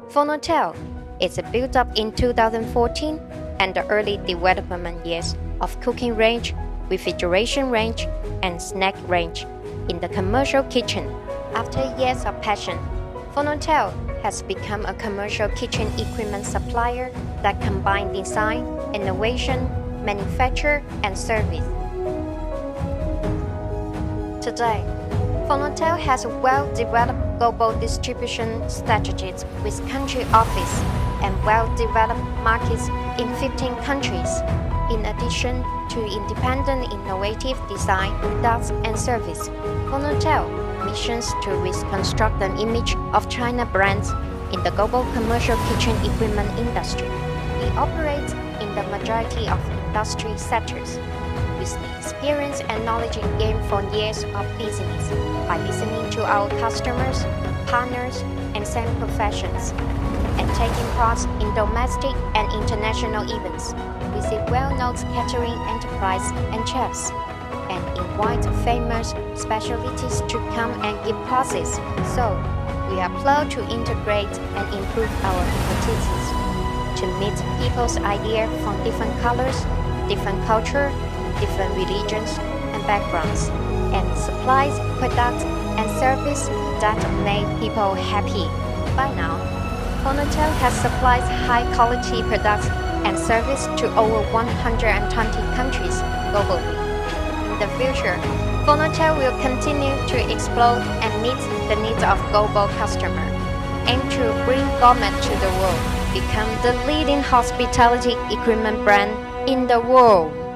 Phonotel is built up in 2014 and the early development years of cooking range, refrigeration range, and snack range in the commercial kitchen. After years of passion, Phonotel has become a commercial kitchen equipment supplier that combines design, innovation, manufacture, and service. Today, Phonotel has a well-developed global distribution strategies with country office and well-developed markets in 15 countries. In addition to independent innovative design, products, and service, Phonotel missions to reconstruct the image of China brands in the global commercial kitchen equipment industry. We operate in the majority of industry sectors with the experience and knowledge gained from years of business by listening to our customers, partners, and same professions, and taking part in domestic and international events. We see well-known catering enterprise and chefs, and invite famous specialties to come and give classes. So, we are proud to integrate and improve our expertise to meet people's ideas from different colors, different culture, different religions and backgrounds, and supplies products and service that make people happy. By now, Phonotel has supplied high-quality products and service to over 120 countries globally. In the future, Phonotel will continue to explore and meet the needs of global customers, aim to bring gourmet to the world, become the leading hospitality equipment brand in the world.